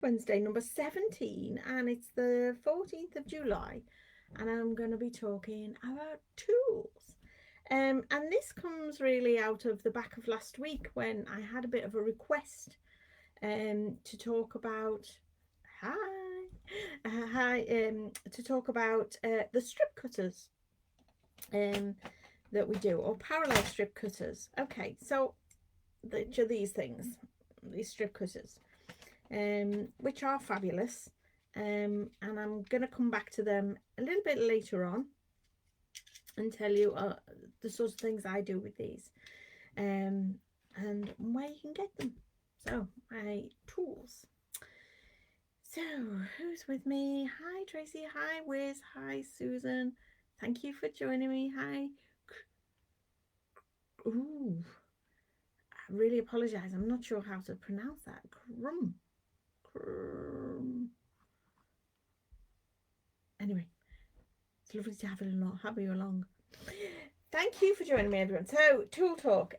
Wednesday number 17, and it's the 14th of July, and I'm going to be talking about tools. And this comes really out of the back of last week when I had a bit of a request to talk about to talk about the strip cutters that we do, or parallel strip cutters. Okay, so which are these things, these strip cutters, which are fabulous, and I'm going to come back to them a little bit later on and tell you the sorts of things I do with these, and where you can get them. So my tools. So who's with me? Hi Tracy, hi Wiz, hi Susan, thank you for joining me. Hi. Ooh, I really apologize, I'm not sure how to pronounce that. Crum. Anyway, it's lovely to have you along. Thank you for joining me, everyone. So, tool talk.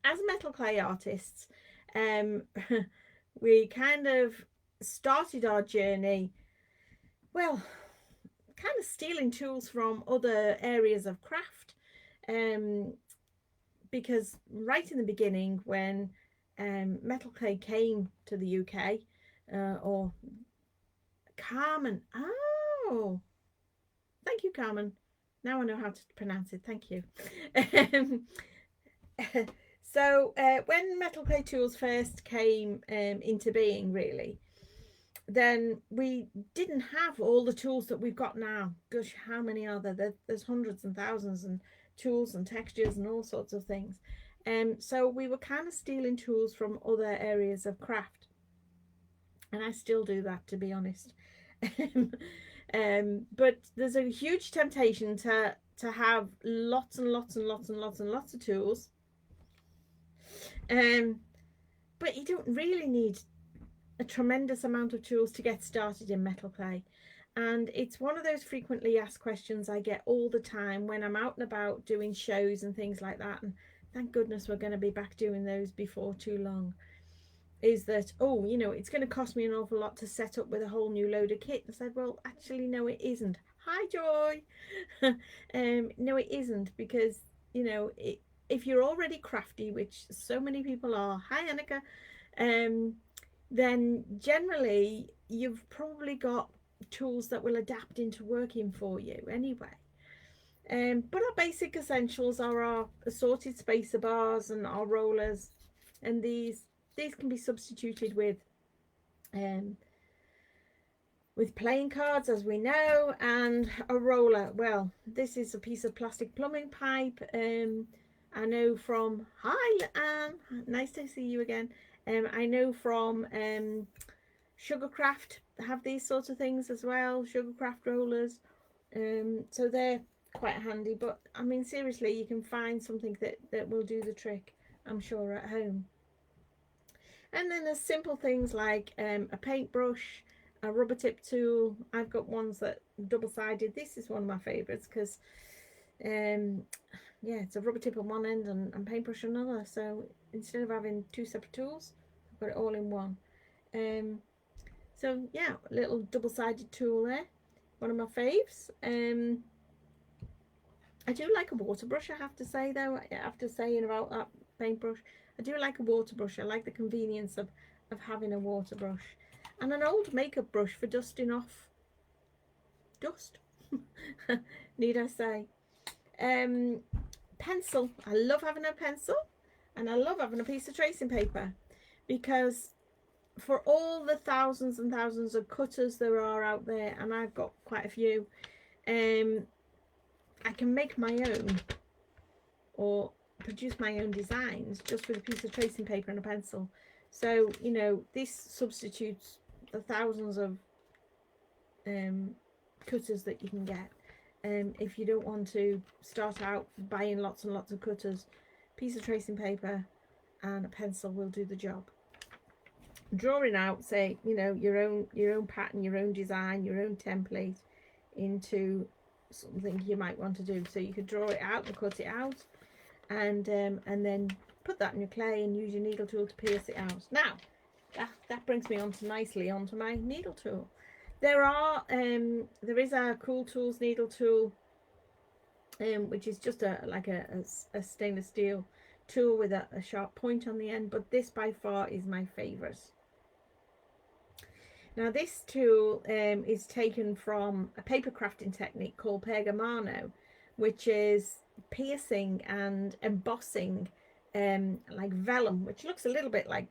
As metal clay artists, we kind of started our journey, well, kind of stealing tools from other areas of craft. Because right in the beginning, when metal clay came to the UK, or Carmen, oh, thank you, Carmen. Now I know how to pronounce it. Thank you. So when metal clay tools first came into being, really, then we didn't have all the tools that we've got now. Gosh, how many are there? There's hundreds and thousands and tools and textures and all sorts of things. So we were kind of stealing tools from other areas of craft, and I still do that, to be honest. But there's a huge temptation to have lots and lots and lots and lots and lots of tools. But you don't really need a tremendous amount of tools to get started in metal clay. And it's one of those frequently asked questions I get all the time when I'm out and about doing shows and things like that. And thank goodness we're going to be back doing those before too long. Is that, oh, you know, it's going to cost me an awful lot to set up with a whole new load of kit. I said, well, actually, no, it isn't. Hi, Joy. No, it isn't, because, you know, if you're already crafty, which so many people are, hi, Annika, then generally you've probably got tools that will adapt into working for you anyway. But our basic essentials are our assorted spacer bars and our rollers, and these can be substituted with playing cards, as we know, and a roller. Well, this is a piece of plastic plumbing pipe. I know from, hi Anne, nice to see you again. I know from Sugarcraft have these sorts of things as well, Sugarcraft rollers. So they're quite handy, but I mean, seriously, you can find something that will do the trick, I'm sure, at home. And then there's simple things like a paintbrush, a rubber tip tool. I've got ones that double-sided. This is one of my favorites because yeah, it's a rubber tip on one end and paintbrush on another, so instead of having two separate tools, I've got it all in one. So yeah, a little double-sided tool there, one of my faves. I do like a water brush, I have to say, though, after saying about that paintbrush. I do like a water brush. I like the convenience of having a water brush. And an old makeup brush for dusting off dust, need I say. Pencil. I love having a pencil, and I love having a piece of tracing paper, because for all the thousands and thousands of cutters there are out there, and I've got quite a few, I can make my own or produce my own designs just with a piece of tracing paper and a pencil. So, you know, this substitutes the thousands of cutters that you can get. If you don't want to start out buying lots and lots of cutters, piece of tracing paper and a pencil will do the job. Drawing out, say, you know, your own pattern, your own design, your own template into something you might want to do. So you could draw it out and cut it out, and then put that in your clay and use your needle tool to pierce it out. Now, that brings me on to nicely onto my needle tool. There is a Cool Tools needle tool, which is just a stainless steel tool with a sharp point on the end, but this by far is my favorite. Now this tool is taken from a paper crafting technique called pergamano, which is piercing and embossing like vellum, which looks a little bit like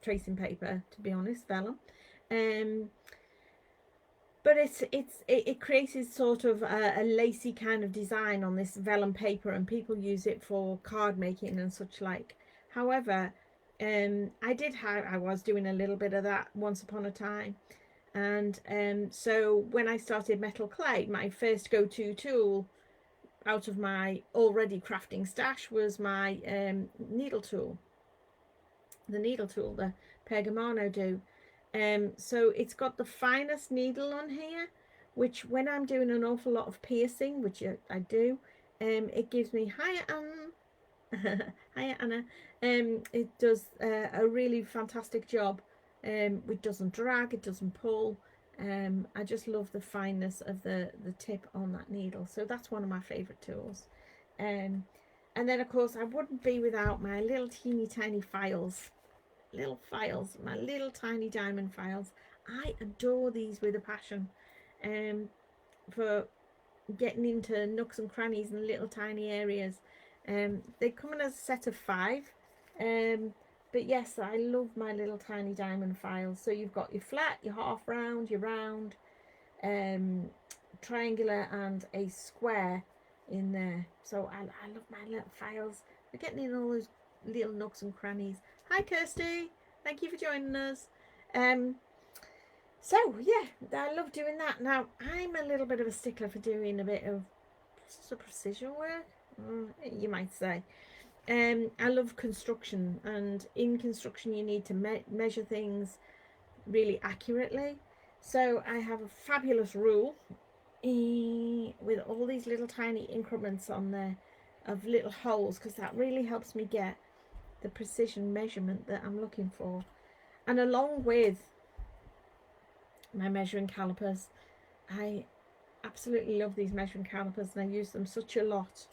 tracing paper, to be honest, vellum. But it creates sort of a lacy kind of design on this vellum paper, and people use it for card making and such like. However, I was doing a little bit of that once upon a time, and so when I started metal clay, my first go-to tool out of my already crafting stash was my needle tool, the Pergamano do. So it's got the finest needle on here, which when I'm doing an awful lot of piercing, which I do, it gives me hiya Anna, it does a really fantastic job. It doesn't drag, it doesn't pull. I just love the fineness of the tip on that needle. So that's one of my favorite tools. And then of course I wouldn't be without my little teeny tiny files, my little tiny diamond files. I adore these with a passion, for getting into nooks and crannies and little tiny areas. They come in as a set of 5, but yes, I love my little tiny diamond files. So you've got your flat, your half round, your round, triangular and a square in there. So I love my little files. We're getting in all those little nooks and crannies. Hi Kirsty, thank you for joining us. So yeah, I love doing that. Now I'm a little bit of a stickler for doing a bit of precision work, you might say. I love construction, and in construction you need to measure things really accurately. So I have a fabulous rule with all these little tiny increments on there of little holes, because that really helps me get the precision measurement that I'm looking for. And along with my measuring calipers, I absolutely love these measuring calipers, and I use them such a lot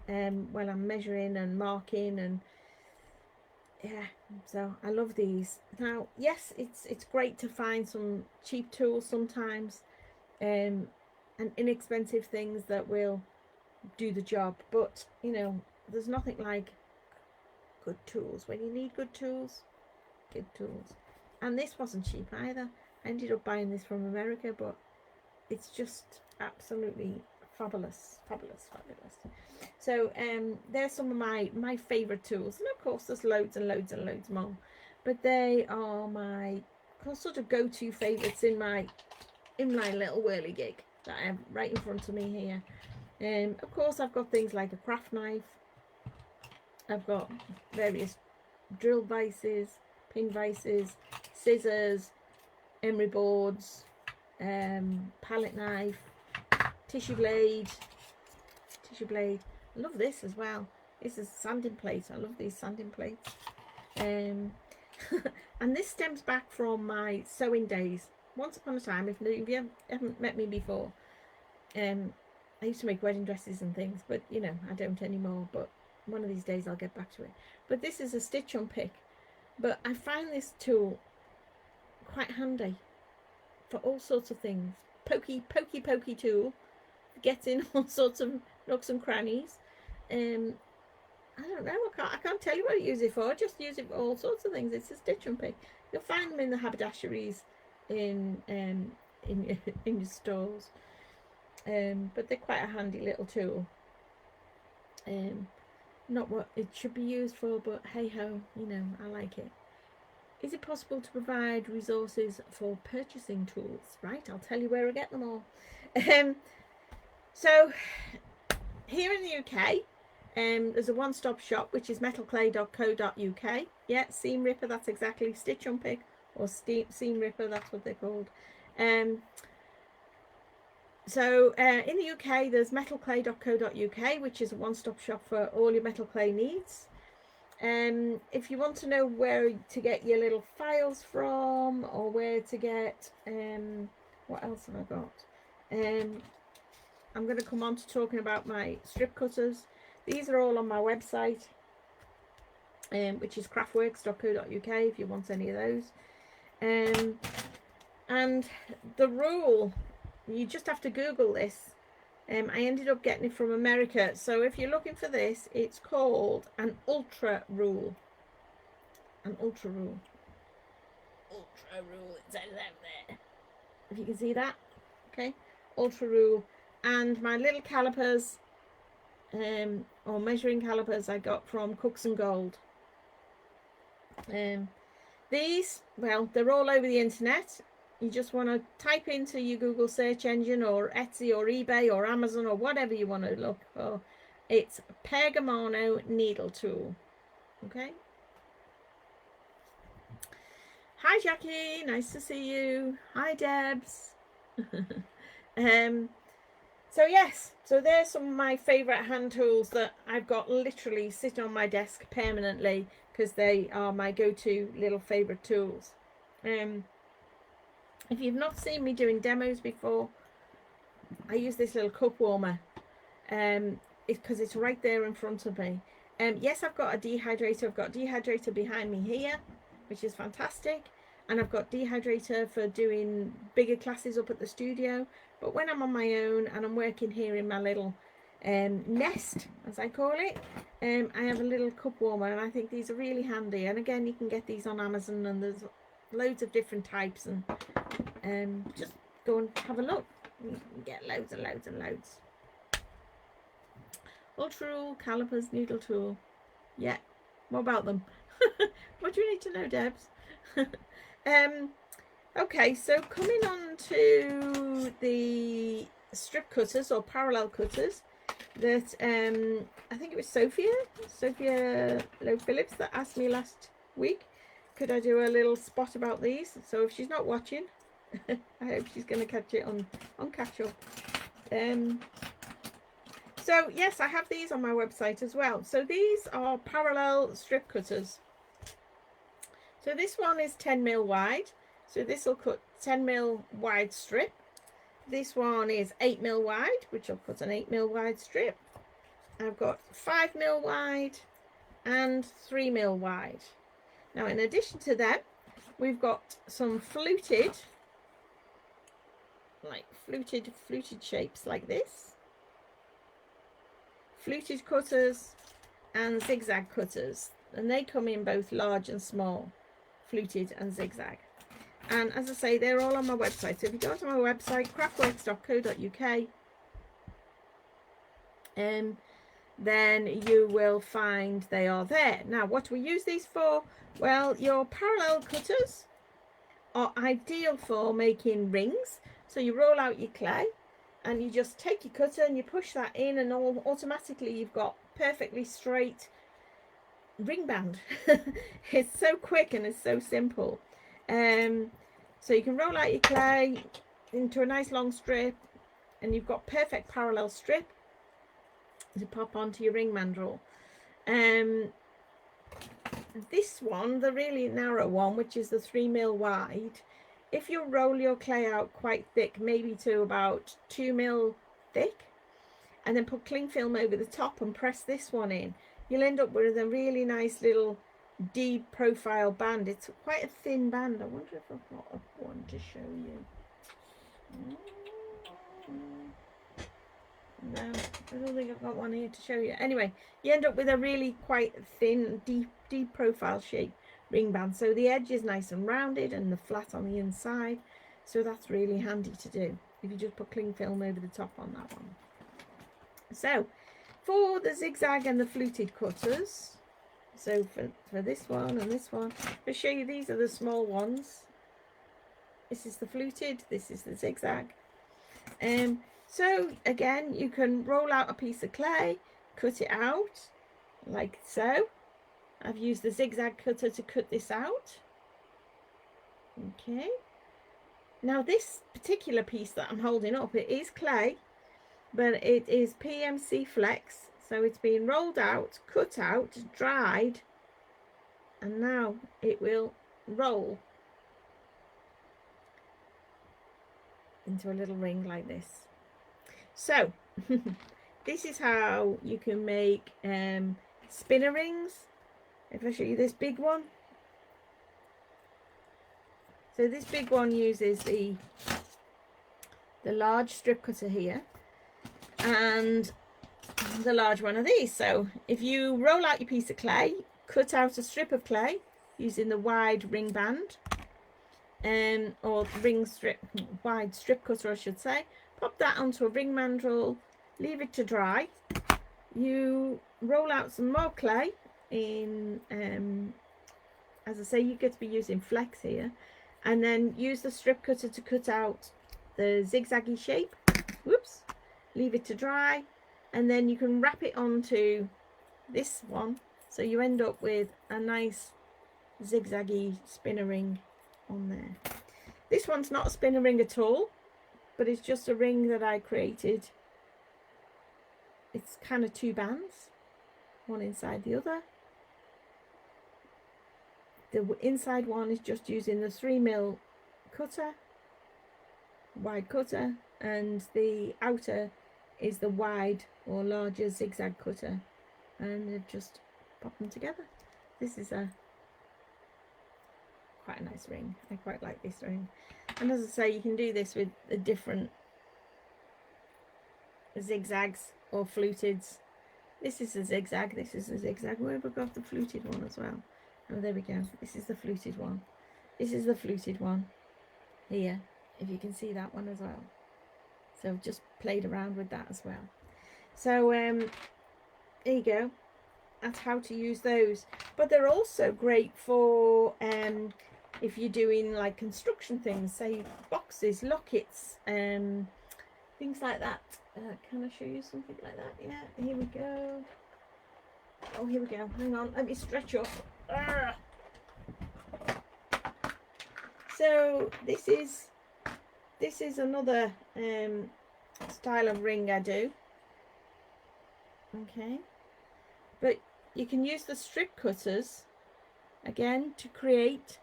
when I'm measuring and marking, and yeah, so I love these. Now yes, it's great to find some cheap tools sometimes, and inexpensive things that will do the job, but you know, there's nothing like good tools when you need good tools. And this wasn't cheap either. I ended up buying this from America, but it's just absolutely fabulous. So there's some of my favorite tools, and of course there's loads and loads and loads more, but they are my sort of go-to favorites in my little whirligig that I have right in front of me here. Of course I've got things like a craft knife. I've got various drill vices, pin vices, scissors, emery boards, palette knife, tissue blade. I love this as well. This is sanding plate. I love these sanding plates. And this stems back from my sewing days. Once upon a time, if you haven't met me before, I used to make wedding dresses and things, but you know, I don't anymore. But one of these days I'll get back to it. But this is a stitch unpick. But I find this tool quite handy for all sorts of things. Pokey tool. Gets in all sorts of nooks and crannies. I don't know, I can't tell you what I use it for. I just use it for all sorts of things. It's a stitch unpick. You'll find them in the haberdasheries in your stores. But they're quite a handy little tool. Not what it should be used for, but hey ho, you know, I like it. Is it possible to provide resources for purchasing tools? Right, I'll tell you where I get them all. So here in the UK, there's a one-stop shop, which is metalclay.co.uk. Yeah, seam ripper, that's exactly. Stitch unpick or seam ripper, that's what they're called. So in the UK, there's metalclay.co.uk, which is a one-stop shop for all your metal clay needs. If you want to know where to get your little files from, or where to get, what else have I got? I'm going to come on to talking about my strip cutters. These are all on my website, which is craftworks.co.uk if you want any of those. And the rule, you just have to Google this. I ended up getting it from America. So if you're looking for this, it's called an ultra rule. An ultra rule. Ultra rule, it says out there. If you can see that. Okay. Ultra rule. And my little calipers, or measuring calipers, I got from Cooks and Gold. These, well, they're all over the internet. You just want to type into your Google search engine, or Etsy, or eBay, or Amazon, or whatever you want to look for. It's Pergamano needle tool. Okay. Hi Jackie, nice to see you. Hi Debs. So yes, so there's some of my favourite hand tools that I've got literally sitting on my desk permanently, because they are my go-to little favourite tools. If you've not seen me doing demos before, I use this little cup warmer, because it's right there in front of me. Yes, I've got a dehydrator. I've got a dehydrator behind me here, which is fantastic. And I've got dehydrator for doing bigger classes up at the studio. But when I'm on my own and I'm working here in my little nest, as I call it, I have a little cup warmer, and I think these are really handy. And again, you can get these on Amazon, and there's loads of different types, and just go and have a look. You can get loads and loads and loads. Ultra rule, calipers, needle tool. Yeah, what about them? What do you need to know, Debs? Okay, so coming on to the strip cutters, or parallel cutters, that I think it was Sophia Lowe Phillips that asked me last week, could I do a little spot about these? So if she's not watching, I hope she's going to catch it on catch up. So yes, I have these on my website as well. So these are parallel strip cutters. So this one is 10mm wide. So this will cut 10mm wide strip. This one is 8mm wide, which will cut an 8mm wide strip. I've got 5mm wide and 3mm wide. Now, in addition to that, we've got some fluted, like fluted shapes like this. Fluted cutters and zigzag cutters. And they come in both large and small, fluted and zigzag. And as I say, they're all on my website. So if you go to my website, craftworks.co.uk, then you will find they are there. Now, what do we use these for? Well, your parallel cutters are ideal for making rings. So you roll out your clay, and you just take your cutter and you push that in, and automatically you've got perfectly straight ring band. It's so quick and it's so simple. So you can roll out your clay into a nice long strip, and you've got perfect parallel strip to pop onto your ring mandrel. This one, the really narrow one, which is the 3mm wide, if you roll your clay out quite thick, maybe to about 2mm thick, and then put cling film over the top and press this one in, you'll end up with a really nice little D profile band. It's quite a thin band. I wonder if I've got one to show you. No, I don't think I've got one here to show you. Anyway, you end up with a really quite thin, deep profile shape ring band. So the edge is nice and rounded, and the flat on the inside. So that's really handy to do if you just put cling film over the top on that one. So for the zigzag and the fluted cutters, so for this one and this one, I'll show you, these are the small ones. This is the fluted, this is the zigzag. So again, you can roll out a piece of clay, cut it out like so. I've used the zigzag cutter to cut this out. Okay. Now this particular piece that I'm holding up, it is clay, but it is PMC Flex. So it's been rolled out, cut out, dried, and now it will roll into a little ring like this. So this is how you can make spinner rings. If I show you this big one, so this big one uses the large strip cutter here and the large one of these. So if you roll out your piece of clay, cut out a strip of clay using the wide ring band, or wide strip cutter I should say, pop that onto a ring mandrel, leave it to dry. You roll out some more clay in, as I say, you get to be using flex here, and then use the strip cutter to cut out the zigzaggy shape. Whoops. Leave it to dry, and then you can wrap it onto this one, so you end up with a nice zigzaggy spinner ring on there. This one's not a spinner ring at all, but it's just a ring that I created. It's kind of two bands, one inside the other. The inside one is just using the 3mm cutter, wide cutter, and the outer is the wide or larger zigzag cutter, and they've just pop them together. This is quite a nice ring. I quite like this ring, and as I say, you can do this with the different zigzags or fluteds. This is a zigzag, this is a zigzag. Where have we got the fluted one as well? Oh, there we go. This is the fluted one. This is the fluted one here, if you can see that one as well. So I've just played around with that as well. So there you go. That's how to use those. But they're also great for if you're doing like construction things, say boxes, lockets, things like that. Can I show you something like that? Yeah, here we go. Oh, here we go. Hang on, let me stretch up. So this is another style of ring I do. Okay, but you can use the strip cutters again to create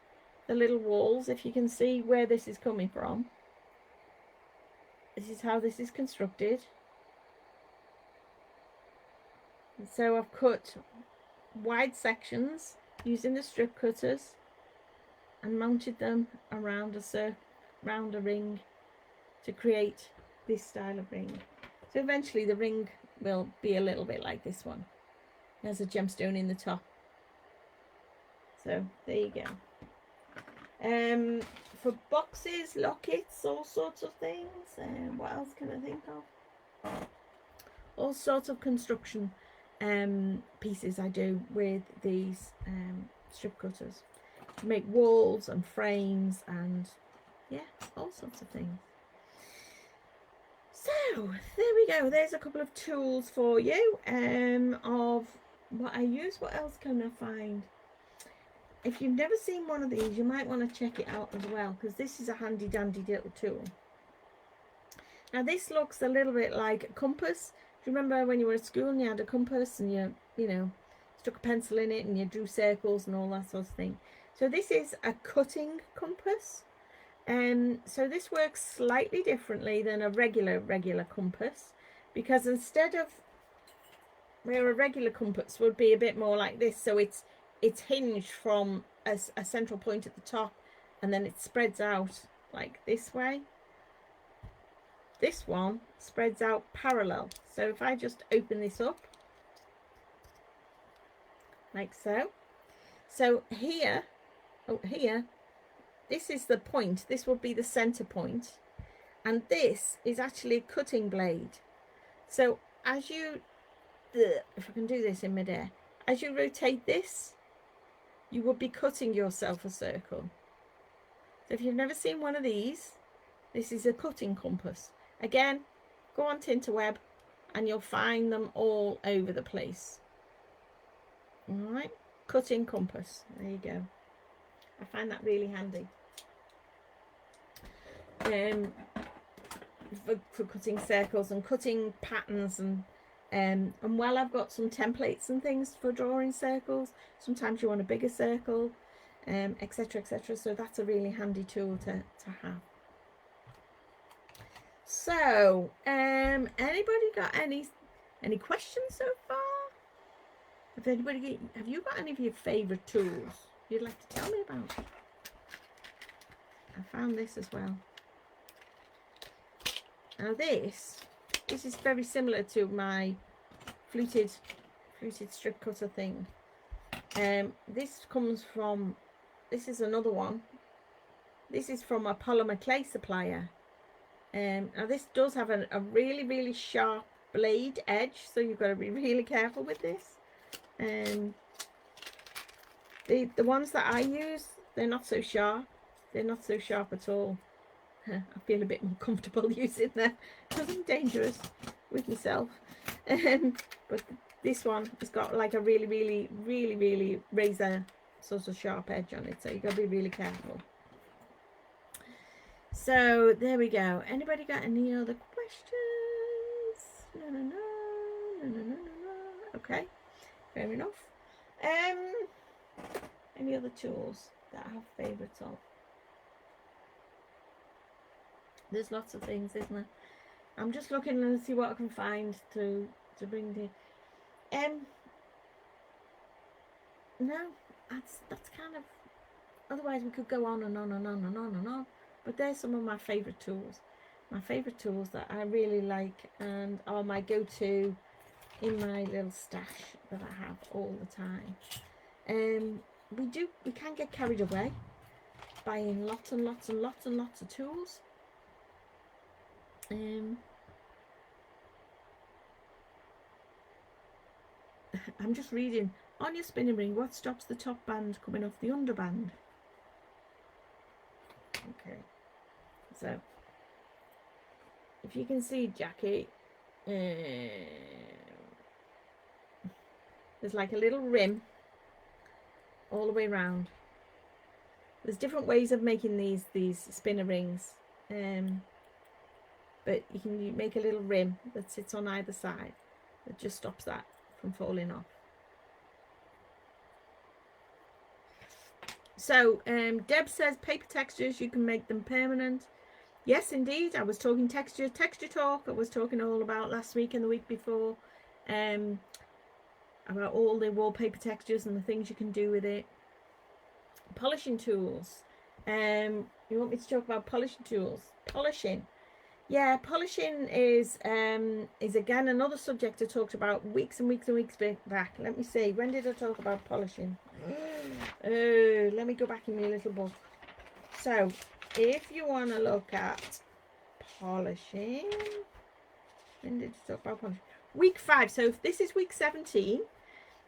the little walls. If you can see where this is coming from, this is how this is constructed. And so I've cut wide sections using the strip cutters and mounted them around a ring to create this style of ring. So eventually the ring will be a little bit like this one. There's a gemstone in the top. So there you go. For boxes, lockets, all sorts of things. What else can I think of? All sorts of construction pieces I do with these strip cutters. Make walls and frames and yeah, all sorts of things. So there we go. There's a couple of tools for you of what I use. What else can I find? If you've never seen one of these, you might want to check it out as well, because this is a handy dandy little tool. Now this looks a little bit like a compass. Do you remember when you were at school and you had a compass and you know, stuck a pencil in it and you drew circles and all that sort of thing? So this is a cutting compass. So this works slightly differently than a regular compass, because instead of where a regular compass would be a bit more like this, so it's hinged from a central point at the top and then it spreads out like this way. This one spreads out parallel. So if I just open this up like so, so here, oh here, this is the point. This would be the center point, and this is actually a cutting blade. So as you, if I can do this in midair, as you rotate this, you would be cutting yourself a circle. So if you've never seen one of these, this is a cutting compass. Again, go on Tinterweb and you'll find them all over the place. All right, cutting compass. There you go. I find that really handy. For cutting circles and cutting patterns and And while I've got some templates and things for drawing circles, sometimes you want a bigger circle, etc, etc. So that's a really handy tool to have. So anybody got any questions so far? Have you got any of your favorite tools you'd like to tell me about? I found this as well. Now this is very similar to my fluted strip cutter thing. This is another one. This is from a polymer clay supplier. Now this does have a really, really sharp blade edge, so you've got to be really careful with this. The ones that I use, they're not so sharp. They're not so sharp at all. I feel a bit more comfortable using them because I'm dangerous with myself. But this one has got like a really, really, really, really razor sort of sharp edge on it, so you've got to be really careful. So there we go. Anybody got any other questions? No. Okay, fair enough. Any other tools that I have favourites of? There's lots of things, isn't there? I'm just looking and see what I can find to bring the no, that's kind of, otherwise we could go on and on and on and on and on. But there's some of my favourite tools. My favourite tools that I really like and are my go-to in my little stash that I have all the time. We can get carried away buying lots and lots and lots and lots of tools. I'm just reading, on your spinning ring, what stops the top band coming off the underband? Okay, so if you can see, Jackie, there's like a little rim all the way around. There's different ways of making these spinner rings, but you can make a little rim that sits on either side that just stops that from falling off. So Deb says paper textures, you can make them permanent. Yes, indeed. I was talking texture talk. I was talking all about last week and the week before, about all the wallpaper textures and the things you can do with it. Polishing tools. You want me to talk about polishing tools? Polishing. Yeah, polishing is again another subject I talked about weeks and weeks and weeks back. Let me see, when did I talk about polishing? Oh, let me go back in my little book. So if you want to look at polishing, when did I talk about polishing? Week 5. So if this is week 17.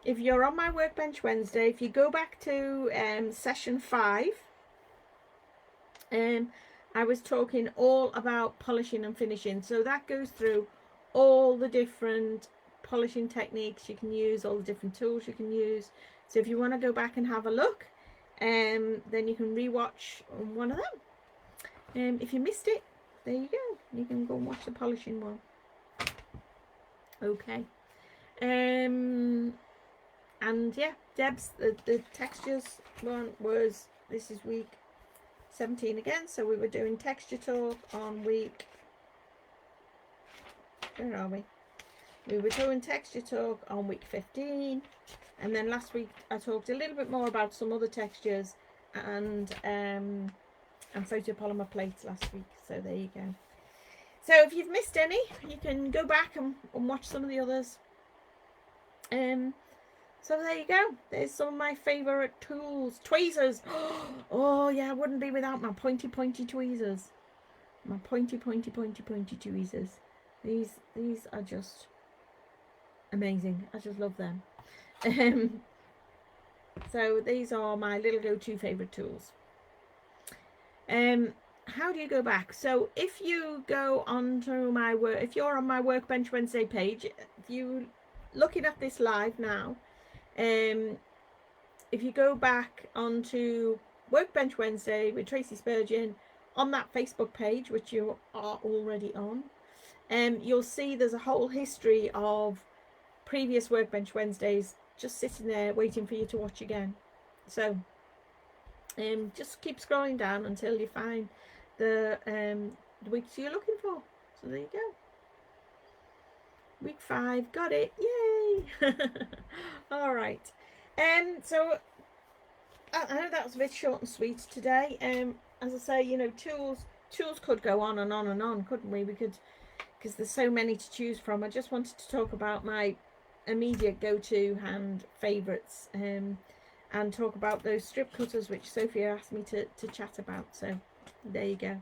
If you're on my Workbench Wednesday, if you go back to session 5, I was talking all about polishing and finishing. So that goes through all the different polishing techniques you can use, all the different tools you can use. So if you want to go back and have a look, then you can rewatch one of them. If you missed it, there you go. You can go and watch the polishing one. Okay. And yeah, Deb's the textures one was, this is week 17 again. So we were doing texture talk on week, where are we? We were doing texture talk on week 15, and then last week I talked a little bit more about some other textures and photopolymer plates last week. So there you go. So if you've missed any, you can go back and watch some of the others. So there you go. There's some of my favourite tools. Tweezers. Oh yeah, I wouldn't be without my pointy tweezers. My pointy tweezers. These are just amazing. I just love them. So these are my little go-to favourite tools. How do you go back? So if you go onto my work, if you're on my Workbench Wednesday page, if you looking at this live now, if you go back onto Workbench Wednesday with Tracy Spurgeon on that Facebook page, which you are already on, you'll see there's a whole history of previous Workbench Wednesdays just sitting there waiting for you to watch again. So just keep scrolling down until you find the weeks you're looking for. So there you go. Week 5, got it, yay! All right. So I know that was a bit short and sweet today. As I say, you know, tools could go on and on and on, couldn't we? We could, because there's so many to choose from. I just wanted to talk about my immediate go-to hand favourites, and talk about those strip cutters which Sophia asked me to chat about. So there you go.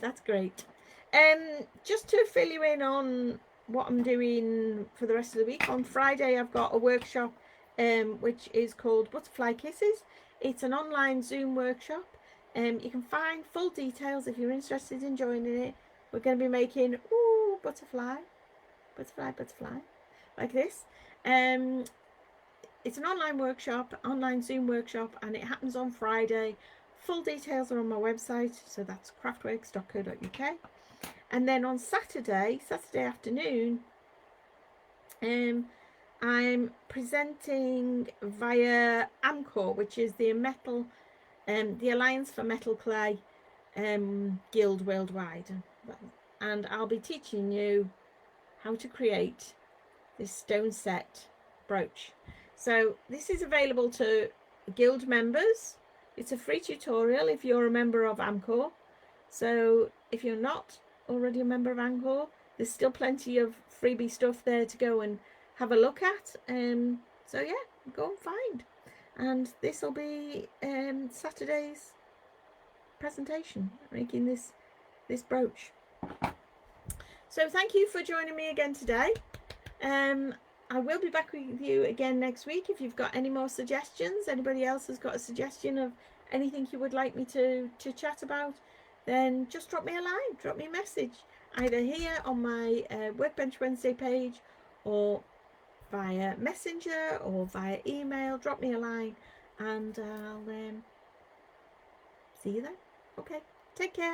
That's great. Just to fill you in on what I'm doing for the rest of the week, on Friday I've got a workshop which is called Butterfly Kisses. It's an online Zoom workshop. You can find full details if you're interested in joining it. We're going to be making butterfly like this. It's an online workshop, online Zoom workshop, and it happens on Friday. Full details are on my website, so that's craftworks.co.uk. And then on Saturday afternoon, I'm presenting via AMCOR, which is the Alliance for Metal Clay Guild worldwide, and I'll be teaching you how to create this stone set brooch. So this is available to guild members. It's a free tutorial if you're a member of AMCOR. So if you're not already a member of AMCOR, there's still plenty of freebie stuff there to go and have a look at. So yeah, go and find. And this will be Saturday's presentation, making this brooch. So thank you for joining me again today. I will be back with you again next week. If you've got any more suggestions, anybody else has got a suggestion of anything you would like me to chat about, then just drop me a line, drop me a message, either here on my Workbench Wednesday page, or via Messenger, or via email. Drop me a line, and I'll see you then. Okay, take care.